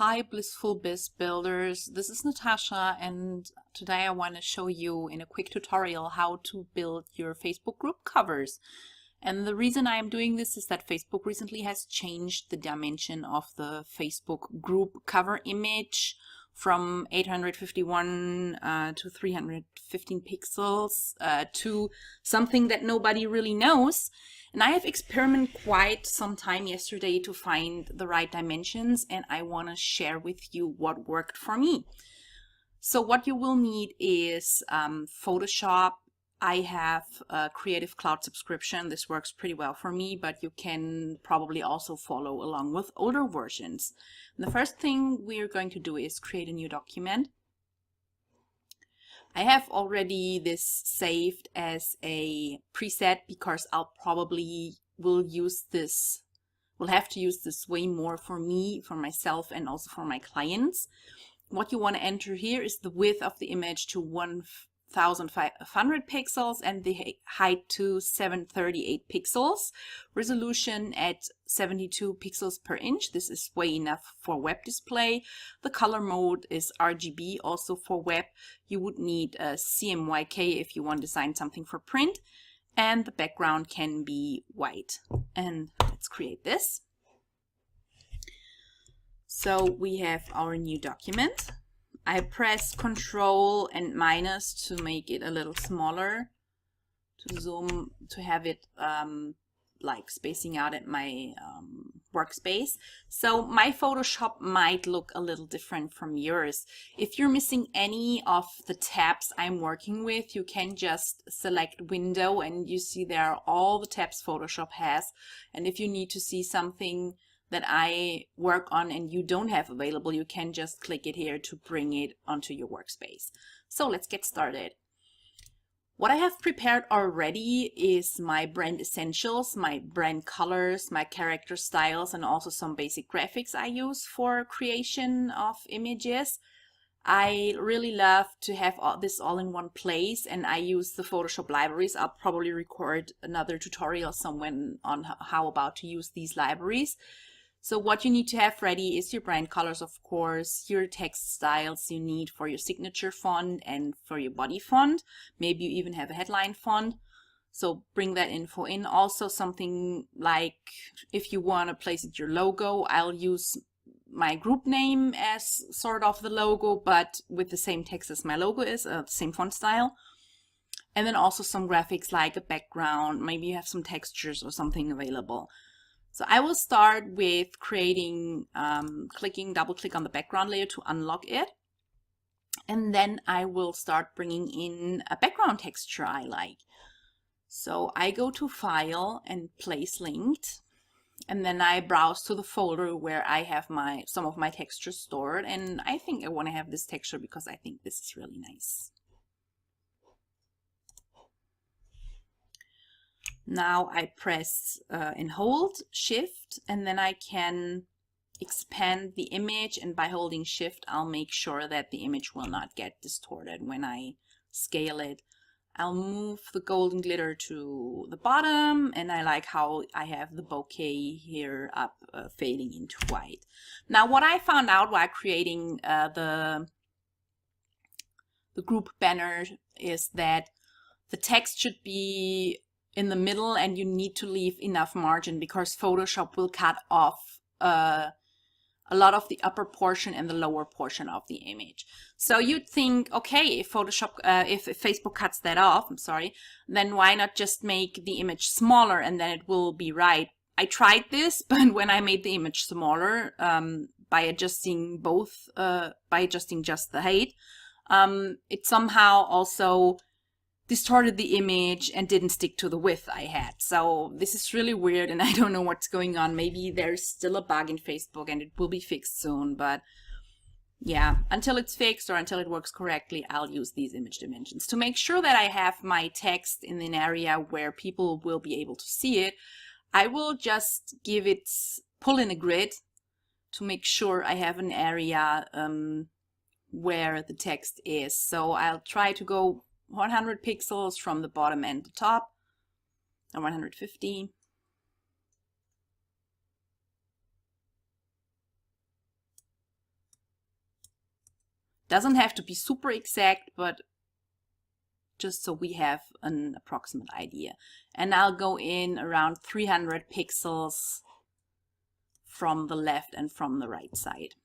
Hi Blissful Biz Builders, this is Natasha, and today I want to show you in a quick tutorial how to build your Facebook group covers. And the reason I am doing this is that Facebook recently has changed the dimension of the Facebook group cover image from 851 to 315 pixels to something that nobody really knows. And I have experimented quite some time yesterday to find the right dimensions, and I want to share with you what worked for me. So what you will need is Photoshop. I have a Creative Cloud subscription. This works pretty well for me, but you can probably also follow along with older versions. And the first thing we're going to do is create a new document. I have already this saved as a preset because I'll probably will have to use this way more for me, for myself, and also for my clients. What you want to enter here is the width of the image to 1500 pixels and the height to 738 pixels. Resolution at 72 pixels per inch. This is way enough for web display. The color mode is RGB, also for web. You would need a CMYK if you want to design something for print. And the background can be white. And let's create this. So we have our new document. I press Control and minus to make it a little smaller, to zoom, to have it like spacing out at my workspace. So my Photoshop might look a little different from yours. If you're missing any of the tabs I'm working with, you can just select Window and you see there are all the tabs Photoshop has. And if you need to see something that I work on and you don't have available, you can just click it here to bring it onto your workspace. So let's get started. What I have prepared already is my brand essentials, my brand colors, my character styles, and also some basic graphics I use for creation of images. I really love to have this all in one place, and I use the Photoshop libraries. I'll probably record another tutorial somewhere on how about to use these libraries. So what you need to have ready is your brand colors, of course, your text styles you need for your signature font and for your body font. Maybe you even have a headline font. So bring that info in. Also something like if you want to place it your logo, I'll use my group name as sort of the logo, but with the same text as my logo is, the same font style. And then also some graphics like a background. Maybe you have some textures or something available. So I will start with creating, double click on the background layer to unlock it. And then I will start bringing in a background texture I like. So I go to File and Place Linked. And then I browse to the folder where I have some of my textures stored. And I think I want to have this texture because I think this is really nice. Now I press and hold Shift, and then I can expand the image, and by holding Shift I'll make sure that the image will not get distorted when I scale it. I'll move the golden glitter to the bottom, and I like how I have the bokeh here up fading into white. Now what I found out while creating the group banner is that the text should be in the middle and you need to leave enough margin because Photoshop will cut off a lot of the upper portion and the lower portion of the image. So you'd think, okay, if Facebook cuts that off, then why not just make the image smaller and then it will be right. I tried this, but when I made the image smaller by adjusting just the height, it somehow also distorted the image and didn't stick to the width I had. So this is really weird and I don't know what's going on. Maybe there's still a bug in Facebook and it will be fixed soon, but yeah, until it's fixed or until it works correctly, I'll use these image dimensions. To make sure that I have my text in an area where people will be able to see it, I will just pull in a grid to make sure I have an area where the text is. So I'll try to go 100 pixels from the bottom and the top, and 150. Doesn't have to be super exact, but just so we have an approximate idea. And I'll go in around 300 pixels from the left and from the right side.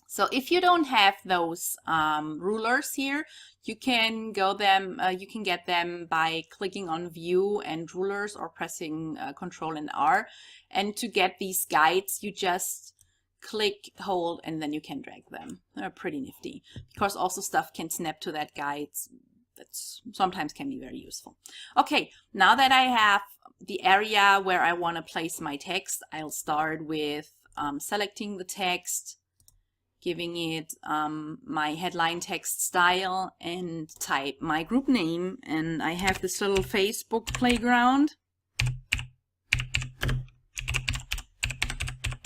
So if you don't have those rulers here, you can you can get them by clicking on View and Rulers or pressing Control and R. And to get these guides, you just click, hold, and then you can drag them. They're pretty nifty because also stuff can snap to that guide. That's sometimes can be very useful. Okay, now that I have the area where I want to place my text, I'll start with selecting the text, giving it my headline text style, and type my group name. And I have this little Facebook playground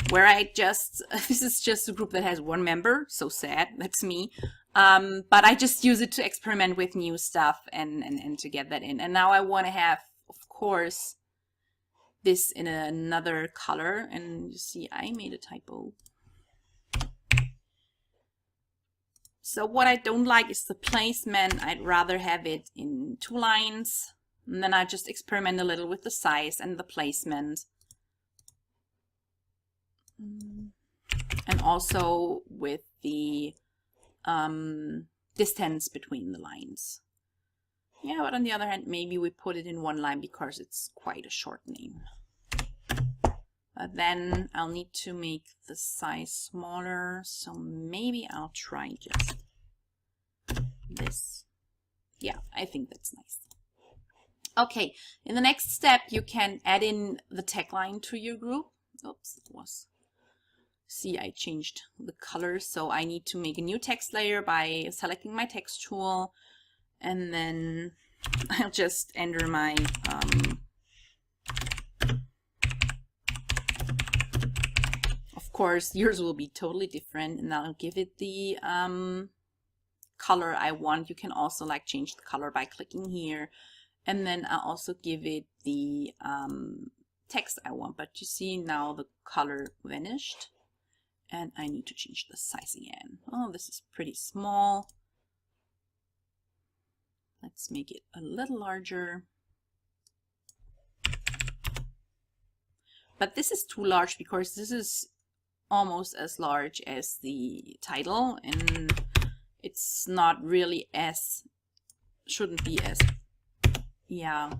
where I just, this is just a group that has one member, so sad, that's me. But I just use it to experiment with new stuff and to get that in. And now I want to have, of course, this in another color. And you see, I made a typo. So what I don't like is the placement. I'd rather have it in 2 lines. And then I just experiment a little with the size and the placement. And also with the distance between the lines. Yeah, but on the other hand, maybe we put it in 1 line because it's quite a short name. But then I'll need to make the size smaller, so maybe I'll try just this. Yeah, I think that's nice. Okay, in the next step, you can add in the tagline to your group. Oops, it was. See, I changed the color, so I need to make a new text layer by selecting my text tool, and then I'll just enter my of course yours will be totally different, and I'll give it the color I want. You can also like change the color by clicking here, and then I'll also give it the text I want. But you see now the color vanished. And I need to change the size again. Oh, this is pretty small. Let's make it a little larger. But this is too large because this is almost as large as the title, and it's not really as, shouldn't be as, yeah,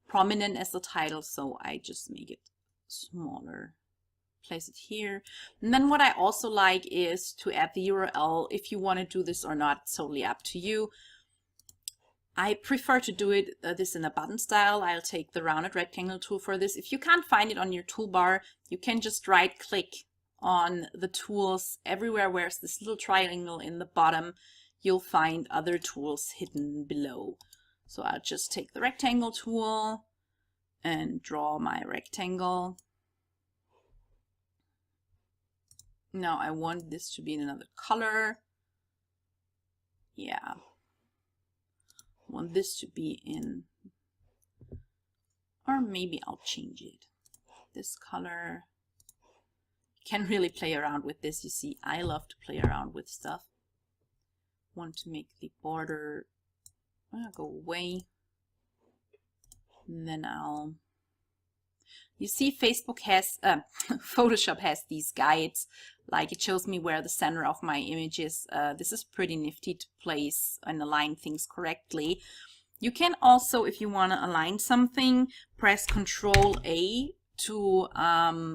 prominent as the title, so I just make it smaller. Place it here. And then what I also like is to add the URL. If you want to do this or not, it's totally up to you. I prefer to do it this in a button style. I'll take the rounded rectangle tool for this. If you can't find it on your toolbar, you can just right click on the tools. Everywhere where there's this little triangle in the bottom, you'll find other tools hidden below. So I'll just take the rectangle tool and draw my rectangle. Now I want this to be in another color. Yeah. I want this to be in, or maybe I'll change it. This color. Can really play around with this. You see, I love to play around with stuff. Want to make the border go away. And then you see Facebook has, Photoshop has these guides, like it shows me where the center of my image is. This is pretty nifty to place and align things correctly. You can also, if you want to align something, press Control A to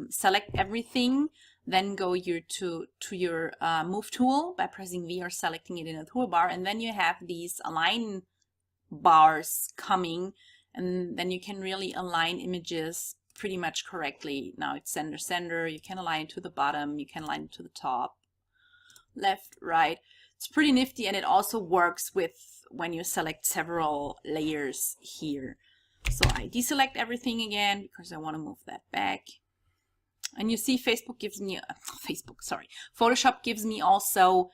select everything, then go to your Move tool by pressing V or selecting it in a toolbar, and then you have these align bars coming, and then you can really align images pretty much correctly. Now it's center, you can align it to the bottom, you can align it to the top, left, right. It's pretty nifty, and it also works with when you select several layers here. So I deselect everything again because I want to move that back. And you see Facebook gives me, Photoshop gives me also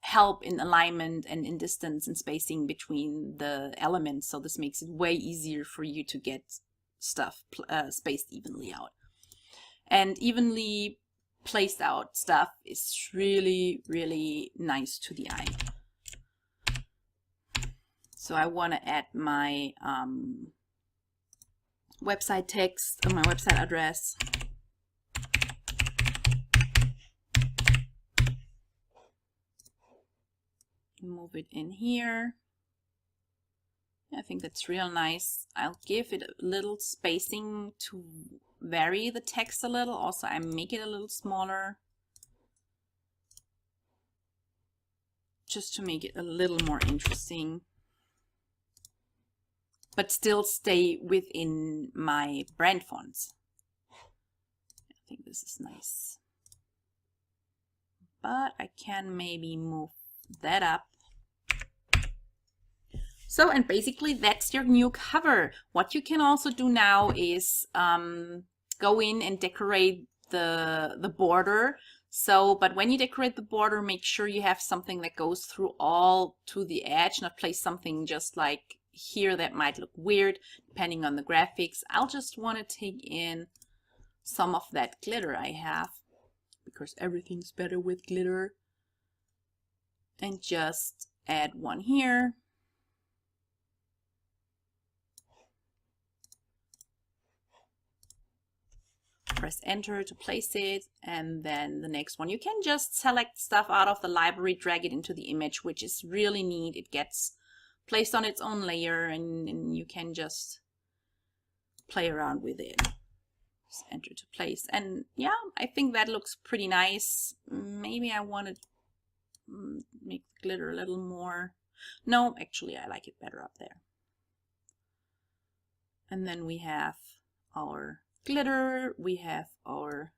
help in alignment and in distance and spacing between the elements. So this makes it way easier for you to get stuff spaced evenly out. And evenly placed out stuff is really, really nice to the eye. So I want to add my website text, my website address. Move it in here. I think that's real nice. I'll give it a little spacing to vary the text a little. Also, I make it a little smaller, just to make it a little more interesting, but still stay within my brand fonts. I think this is nice, but I can maybe move that up. So, and basically that's your new cover. What you can also do now is go in and decorate the border. So, but when you decorate the border, make sure you have something that goes through all to the edge, not place something just like here that might look weird depending on the graphics. I'll just want to take in some of that glitter I have, because everything's better with glitter, and just add one here. Press enter to place it, and then the next one. You can just select stuff out of the library, drag it into the image, which is really neat. It gets placed on its own layer, and you can just play around with it. Just enter to place, and yeah, I think that looks pretty nice. Maybe I want to make the glitter a little more. No, actually I like it better up there. And then we have our glitter, we have our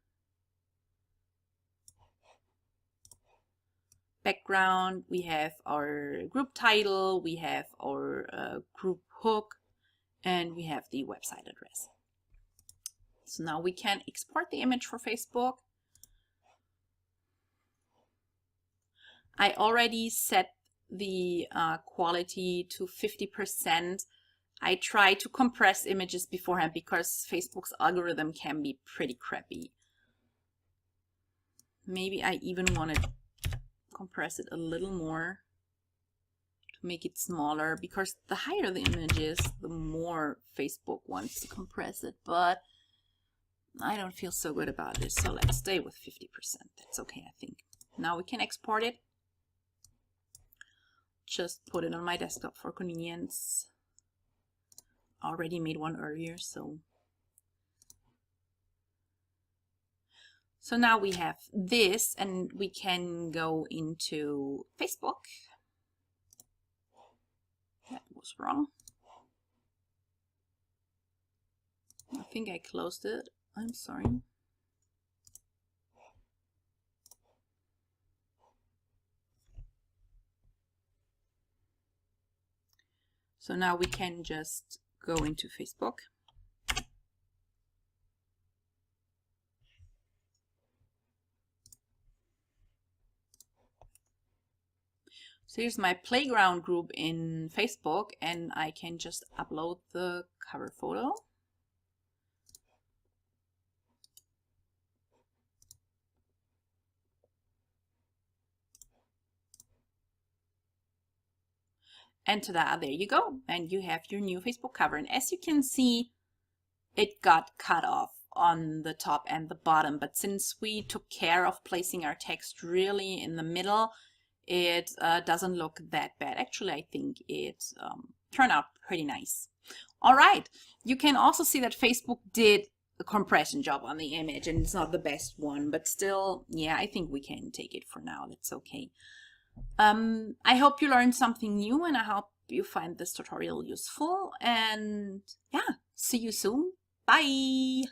background, we have our group title, we have our group hook, and we have the website address. So now we can export the image for Facebook. I already set the quality to 50%. I try to compress images beforehand because Facebook's algorithm can be pretty crappy. Maybe I even want to compress it a little more to make it smaller, because the higher the image is, the more Facebook wants to compress it, but I don't feel so good about this, so let's stay with 50%. That's okay, I think. Now we can export it. Just put it on my desktop for convenience. Already made one earlier, so now we have this, and we can go into Facebook. That was wrong. I think I closed it. I'm sorry. So now we can just go into Facebook. So here's my playground group in Facebook, and I can just upload the cover photo. And ta-da, there you go. And you have your new Facebook cover. And as you can see, it got cut off on the top and the bottom. But since we took care of placing our text really in the middle, it doesn't look that bad. Actually, I think it turned out pretty nice. All right. You can also see that Facebook did a compression job on the image, and it's not the best one, but still, yeah, I think we can take it for now. That's okay. I hope you learned something new, and I hope you find this tutorial useful, and yeah, see you soon. Bye.